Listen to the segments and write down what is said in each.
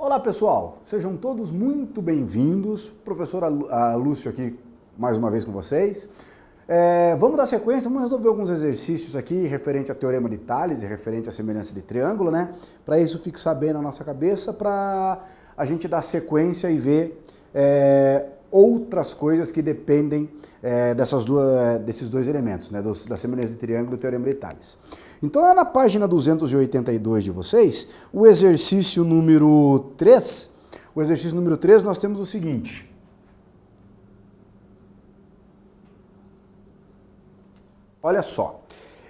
Olá pessoal, sejam todos muito bem-vindos. Professor Lúcio aqui mais uma vez com vocês. Vamos dar sequência, vamos resolver alguns exercícios aqui referente ao Teorema de Tales e referente à semelhança de triângulo, né? Para isso fixar bem na nossa cabeça, para a gente dar sequência e ver outras coisas que dependem desses dois elementos, né? Da semelhança de triângulo e do Teorema de Tales. Então é na página 282 de vocês, o exercício número 3. O exercício número 3 nós temos o seguinte. Olha só.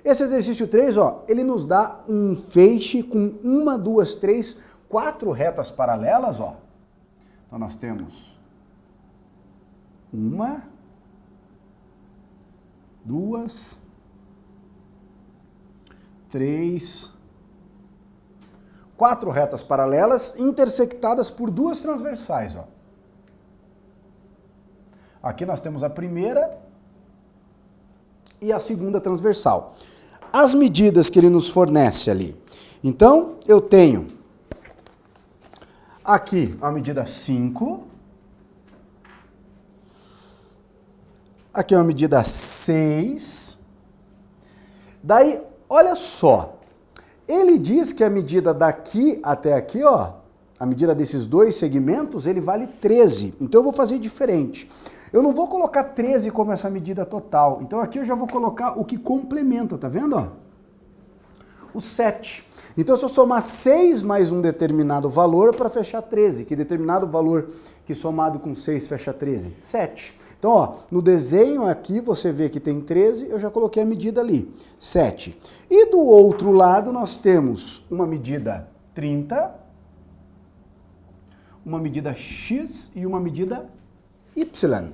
Esse exercício 3, ó, ele nos dá um feixe com 1, 2, 3, 4 retas paralelas, ó. Então nós temos 1, 2, 3, 4 retas paralelas intersectadas por 2 transversais, ó. Aqui nós temos a primeira e a segunda transversal. As medidas que ele nos fornece ali. Então, eu tenho aqui a medida 5, aqui uma medida 6, daí, olha só, ele diz que a medida daqui até aqui, ó, a medida desses dois segmentos, ele vale 13. Então eu vou fazer diferente. Eu não vou colocar 13 como essa medida total. Então aqui eu já vou colocar o que complementa, tá vendo, ó? O 7. Então se eu somar 6 mais um determinado valor para fechar 13, que determinado valor que somado com 6 fecha 13? 7. Então, ó, no desenho aqui você vê que tem 13, eu já coloquei a medida ali, 7. E do outro lado nós temos uma medida 30, uma medida x e uma medida y.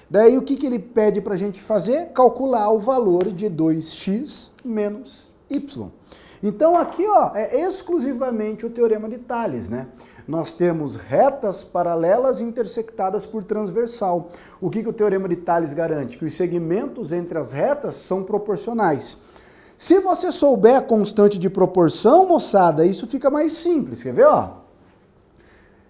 Daí o que ele pede para a gente fazer? Calcular o valor de 2x menos y. Então aqui, ó, é exclusivamente o Teorema de Tales, né? Nós temos retas paralelas intersectadas por transversal. O que o Teorema de Tales garante? Que os segmentos entre as retas são proporcionais. Se você souber a constante de proporção, moçada, isso fica mais simples. Quer ver, ó?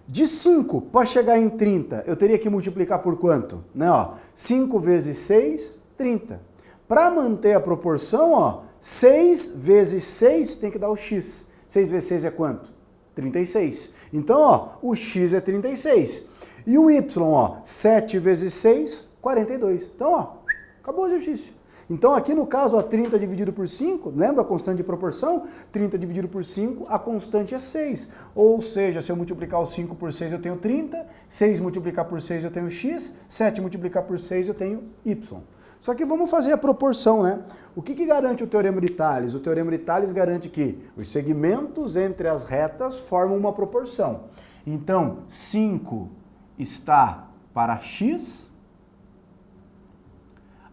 De 5 para chegar em 30, eu teria que multiplicar por quanto? Né, ó, 5 vezes 6, 30. Para manter a proporção, ó, 6 vezes 6 tem que dar o x. 6 vezes 6 é quanto? 36. Então, ó, o x é 36. E o y, ó, 7 vezes 6, 42. Então, ó, acabou o exercício. Então, aqui no caso, ó, 30 dividido por 5, lembra a constante de proporção? 30 dividido por 5, a constante é 6. Ou seja, se eu multiplicar o 5 por 6, eu tenho 30. 6 multiplicar por 6, eu tenho x. 7 multiplicar por 6, eu tenho y. Só que vamos fazer a proporção, né? O que garante o Teorema de Tales? O Teorema de Tales garante que os segmentos entre as retas formam uma proporção. Então, 5 está para x,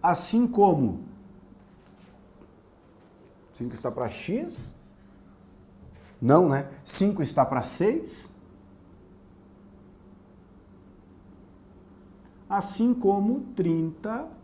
assim como 5 está para x, não, né? 5 está para 6, assim como 30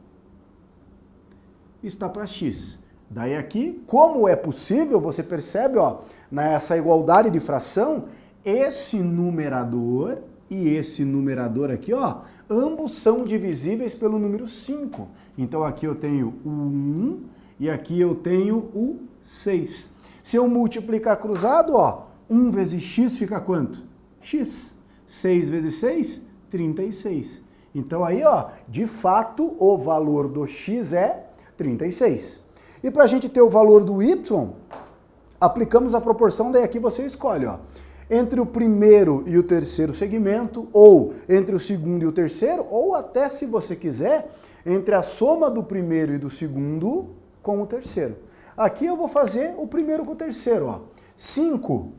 está para x. Daí aqui, como é possível, você percebe, ó, nessa igualdade de fração, esse numerador e esse numerador aqui, ó, ambos são divisíveis pelo número 5. Então aqui eu tenho o 1 e aqui eu tenho o 6. Se eu multiplicar cruzado, ó, 1 vezes x fica quanto? X. 6 vezes 6, 36. Então aí, ó, de fato, o valor do x é 36. E para a gente ter o valor do y, aplicamos a proporção, daí aqui você escolhe, ó, entre o primeiro e o terceiro segmento, ou entre o segundo e o terceiro, ou até, se você quiser, entre a soma do primeiro e do segundo com o terceiro. Aqui eu vou fazer o primeiro com o terceiro, ó. 5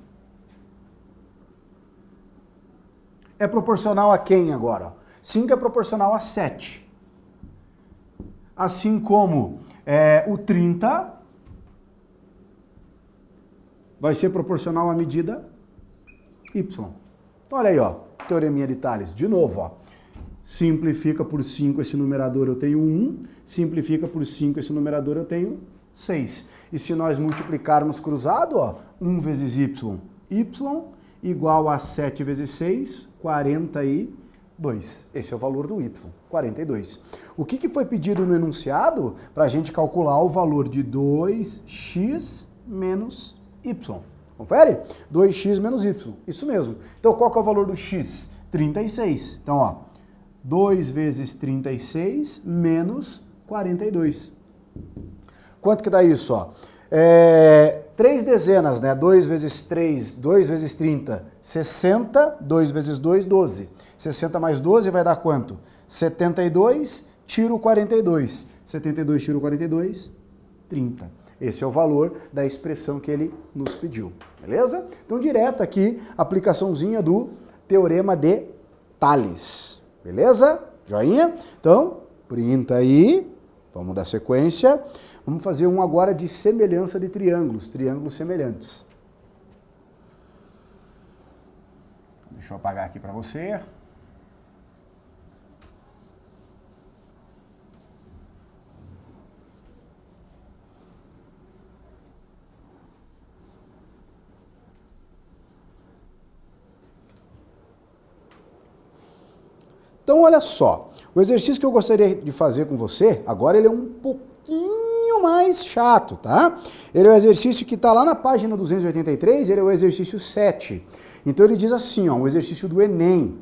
é proporcional a quem agora? 5 é proporcional a 7. Assim como o 30 vai ser proporcional à medida y. Então, olha aí, ó, teoreminha de Tales. De novo, ó, simplifica por 5 esse numerador, eu tenho 1. Simplifica por 5 esse numerador, eu tenho 6. E se nós multiplicarmos cruzado, ó, 1 vezes y, y, igual a 7 vezes 6, 42. Esse é o valor do y, 42. O que foi pedido no enunciado? Para a gente calcular o valor de 2x menos y. Confere? 2x menos y. Isso mesmo. Então, qual que é o valor do x? 36. Então, ó, 2 vezes 36 menos 42. Quanto que dá isso, ó? 3 dezenas, né? 2 vezes 3, 2 vezes 30, 60, 2 vezes 2, 12. 60 mais 12 vai dar quanto? 72, tiro 42. 72 tiro 42, 30. Esse é o valor da expressão que ele nos pediu, beleza? Então, direto aqui, aplicaçãozinha do Teorema de Tales, beleza? Joinha? Então, printa aí, vamos dar sequência. Vamos fazer um agora de semelhança de triângulos, triângulos semelhantes. Deixa eu apagar aqui para você. Então, olha só, o exercício que eu gostaria de fazer com você, agora ele é um pouquinho mais chato, tá? Ele é o exercício que está lá na página 283, ele é o exercício 7. Então, ele diz assim, ó, um exercício do Enem.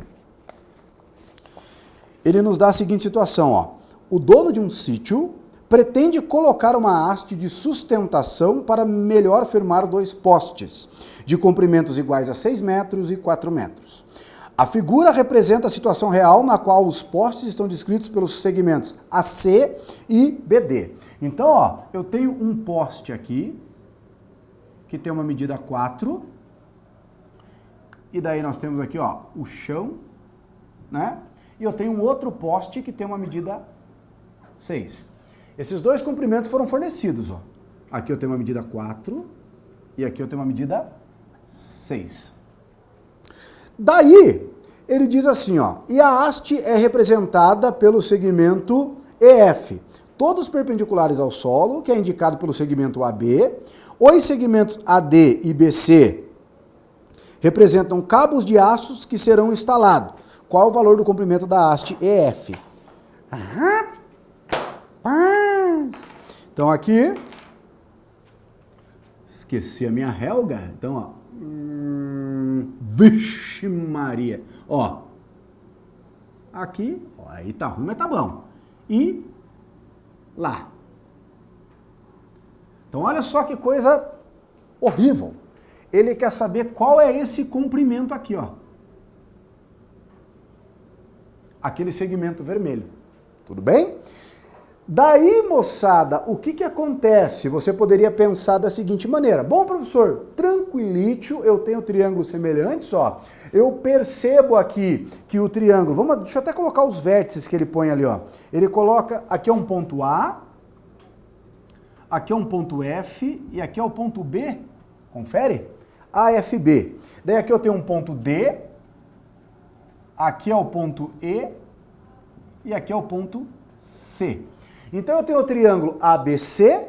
Ele nos dá a seguinte situação, ó. O dono de um sítio pretende colocar uma haste de sustentação para melhor firmar 2 postes, de comprimentos iguais a 6 metros e 4 metros. A figura representa a situação real na qual os postes estão descritos pelos segmentos AC e BD. Então, ó, eu tenho um poste aqui, que tem uma medida 4, e daí nós temos aqui, ó, o chão, né? E eu tenho um outro poste que tem uma medida 6. Esses 2 comprimentos foram fornecidos, ó. Aqui eu tenho uma medida 4 e aqui eu tenho uma medida 6. Daí, ele diz assim, ó, e a haste é representada pelo segmento EF, todos perpendiculares ao solo, que é indicado pelo segmento AB. Os segmentos AD e BC representam cabos de aços que serão instalados. Qual o valor do comprimento da haste EF? Então aqui, esqueci a minha relga, então ó, vixe Maria, ó, aqui, ó, aí tá ruim, mas tá bom, e lá. Então olha só que coisa horrível, ele quer saber qual é esse comprimento aqui, ó, aquele segmento vermelho, tudo bem? Daí, moçada, o que acontece? Você poderia pensar da seguinte maneira. Bom, professor, tranquilítio, eu tenho triângulos semelhantes, ó. Eu percebo aqui que o triângulo... Deixa eu até colocar os vértices que ele põe ali, ó. Ele coloca... Aqui é um ponto A, aqui é um ponto F e aqui é o ponto B. Confere? AFB. Daí aqui eu tenho um ponto D, aqui é o ponto E e aqui é o ponto C. Então eu tenho o triângulo ABC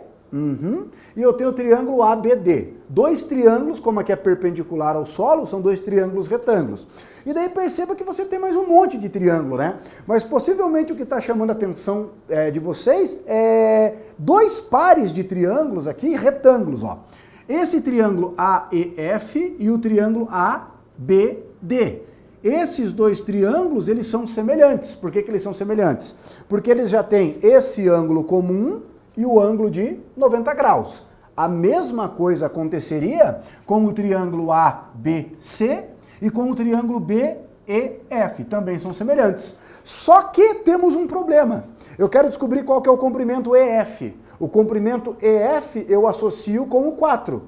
e eu tenho o triângulo ABD. 2 triângulos, como aqui é perpendicular ao solo, são 2 triângulos retângulos. E daí perceba que você tem mais um monte de triângulo, né? Mas possivelmente o que está chamando a atenção de vocês é 2 pares de triângulos aqui, retângulos, ó. Esse triângulo AEF e o triângulo ABD. Esses 2 triângulos, eles são semelhantes. Por que eles são semelhantes? Porque eles já têm esse ângulo comum e o ângulo de 90 graus. A mesma coisa aconteceria com o triângulo ABC e com o triângulo BEF. Também são semelhantes. Só que temos um problema. Eu quero descobrir qual que é o comprimento EF. O comprimento EF eu associo com o 4.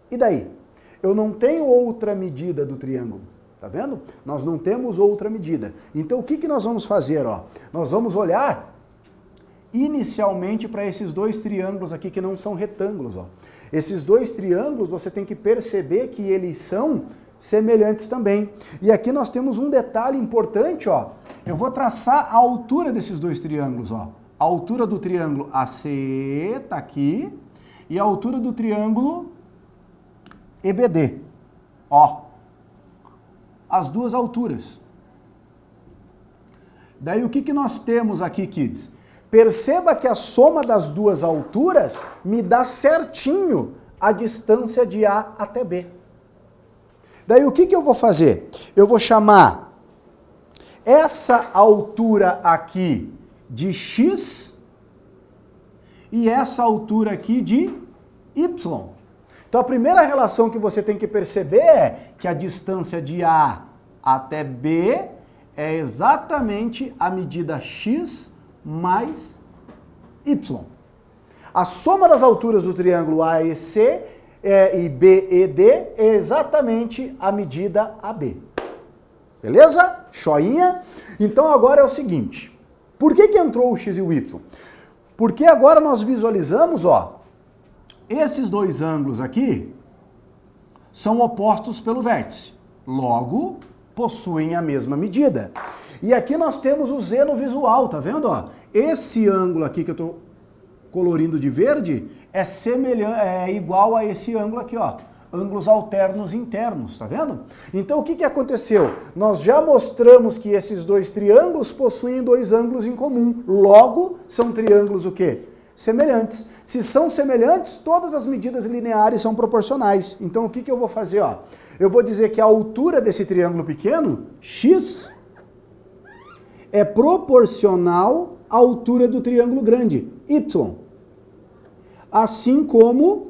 E daí? Eu não tenho outra medida do triângulo. Tá vendo? Nós não temos outra medida. Então, o que nós vamos fazer? Ó? Nós vamos olhar inicialmente para esses 2 triângulos aqui que não são retângulos. Ó. Esses 2 triângulos, você tem que perceber que eles são semelhantes também. E aqui nós temos um detalhe importante. Ó. Eu vou traçar a altura desses 2 triângulos. Ó. A altura do triângulo AC está aqui e a altura do triângulo EBD. Ó, as duas alturas. Daí o que nós temos aqui, kids? Perceba que a soma das duas alturas me dá certinho a distância de A até B. Daí o que eu vou fazer? Eu vou chamar essa altura aqui de x e essa altura aqui de y. Então a primeira relação que você tem que perceber é que a distância de A até B é exatamente a medida x mais y. A soma das alturas do triângulo AEC e BED é exatamente a medida AB. Beleza? Joinha? Então agora é o seguinte, por que entrou o x e o y? Porque agora nós visualizamos, ó, esses dois ângulos aqui são opostos pelo vértice, logo possuem a mesma medida. E aqui nós temos o z no visual, tá vendo? Ó? Esse ângulo aqui que eu estou colorindo de verde é igual a esse ângulo aqui, ó. Ângulos alternos internos, tá vendo? Então o que aconteceu? Nós já mostramos que esses dois triângulos possuem dois ângulos em comum. Logo, são triângulos o quê? Semelhantes. Se são semelhantes, todas as medidas lineares são proporcionais. Então o que eu vou fazer? Ó? Eu vou dizer que a altura desse triângulo pequeno, x, é proporcional à altura do triângulo grande, y. Assim como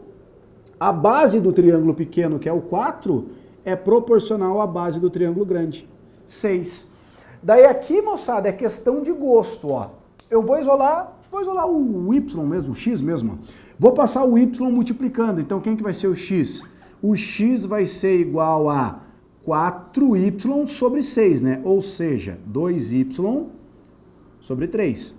a base do triângulo pequeno, que é o 4, é proporcional à base do triângulo grande, 6. Daí aqui, moçada, é questão de gosto, ó. Eu vou isolar o y mesmo, o x mesmo. Vou passar o y multiplicando. Então quem que vai ser o x? O x vai ser igual a 4y sobre 6, né? Ou seja, 2y sobre 3.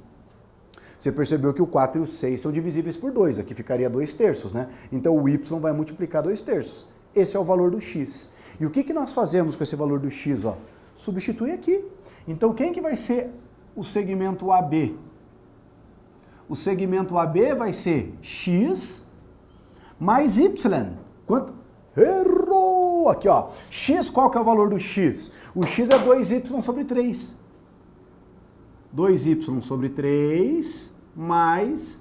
Você percebeu que o 4 e o 6 são divisíveis por 2, aqui ficaria 2/3, né? Então o y vai multiplicar 2/3. Esse é o valor do x. E o que nós fazemos com esse valor do x? Ó? Substitui aqui. Então quem que vai ser o segmento AB? O segmento AB vai ser x mais y. Quanto? Errou! Aqui, ó. X, qual que é o valor do x? O x é 2y sobre 3. 2y sobre 3 mais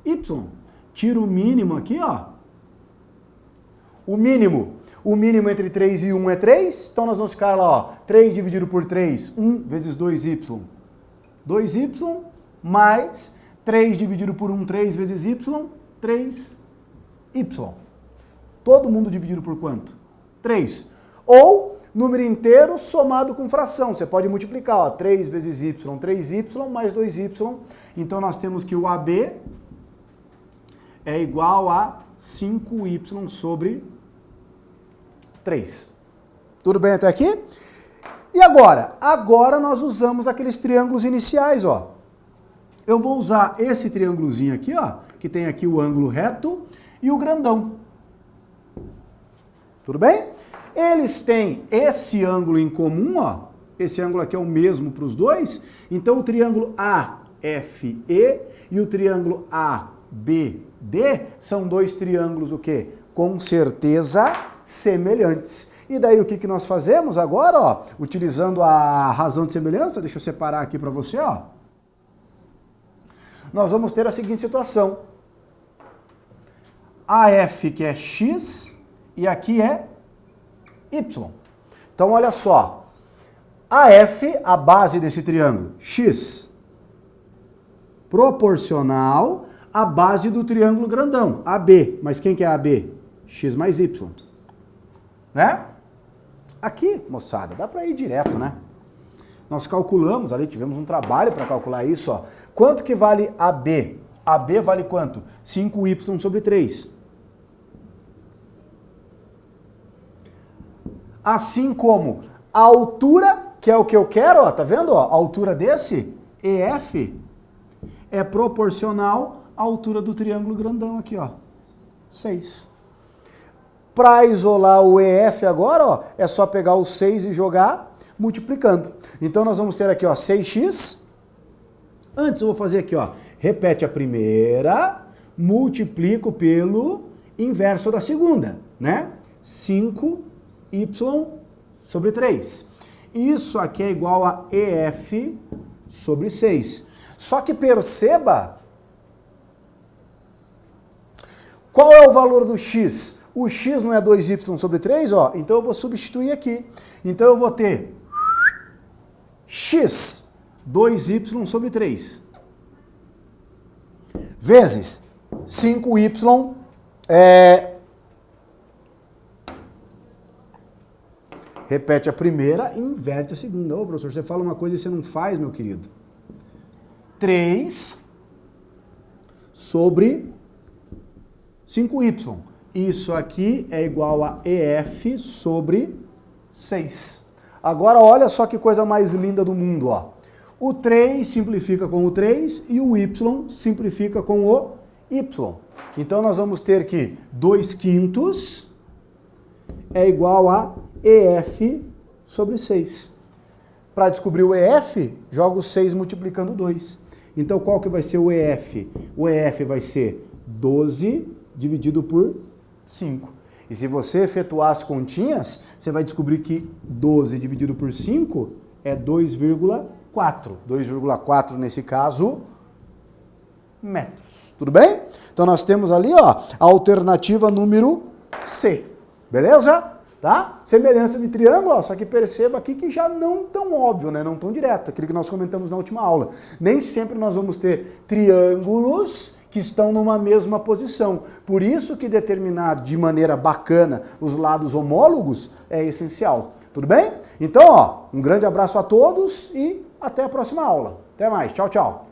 y. Tira o mínimo aqui, ó. O mínimo entre 3 e 1 é 3, então nós vamos ficar lá, ó. 3 dividido por 3, 1 vezes 2y. 2y mais 3 dividido por 1, 3 vezes y, 3y. Todo mundo dividido por quanto? 3. Ou número inteiro somado com fração. Você pode multiplicar, ó, 3 vezes y, 3y mais 2y. Então nós temos que o AB é igual a 5y sobre 3. Tudo bem até aqui? E agora? Agora nós usamos aqueles triângulos iniciais, ó. Eu vou usar esse triângulozinho aqui, ó, que tem aqui o ângulo reto e o grandão. Tudo bem? Eles têm esse ângulo em comum, ó. Esse ângulo aqui é o mesmo para os dois. Então o triângulo AFE e o triângulo ABD são dois triângulos o quê? Com certeza semelhantes. E daí o que nós fazemos agora, ó? Utilizando a razão de semelhança, deixa eu separar aqui para você, ó. Nós vamos ter a seguinte situação. AF que é x e aqui é y. Então olha só. AF, a base desse triângulo, x, proporcional à base do triângulo grandão, AB. Mas quem que é AB? X mais y. Né? Aqui, moçada, dá para ir direto, né? Nós calculamos ali, tivemos um trabalho para calcular isso, ó. Quanto que vale AB? AB vale quanto? 5y sobre 3. Assim como a altura, que é o que eu quero, ó, tá vendo? Ó, a altura desse, EF, é proporcional à altura do triângulo grandão aqui, ó. 6. Para isolar o EF agora, ó, é só pegar o 6 e jogar multiplicando. Então nós vamos ter aqui, ó, 6x. Antes eu vou fazer aqui, ó, repete a primeira, multiplico pelo inverso da segunda, né? 5x y sobre 3. Isso aqui é igual a EF sobre 6. Só que perceba, qual é o valor do x? O x não é 2y sobre 3, ó, então eu vou substituir aqui. Então eu vou ter x 2y sobre 3 vezes 5y repete a primeira e inverte a segunda. Ô, professor, você fala uma coisa e você não faz, meu querido. 3 sobre 5y. Isso aqui é igual a EF sobre 6. Agora, olha só que coisa mais linda do mundo, ó. O 3 simplifica com o 3 e o y simplifica com o y. Então, nós vamos ter que 2/5 é igual a EF sobre 6. Para descobrir o EF, joga o 6 multiplicando 2. Então, qual que vai ser o EF? O EF vai ser 12 dividido por 5. E se você efetuar as continhas, você vai descobrir que 12 dividido por 5 é 2,4. 2,4 nesse caso, metros. Tudo bem? Então nós temos ali, ó, a alternativa número C. Beleza? Tá? Semelhança de triângulo, ó, só que perceba aqui que já não tão óbvio, né? Não tão direto, aquilo que nós comentamos na última aula. Nem sempre nós vamos ter triângulos que estão numa mesma posição. Por isso que determinar de maneira bacana os lados homólogos é essencial. Tudo bem? Então, ó, um grande abraço a todos e até a próxima aula. Até mais. Tchau, tchau.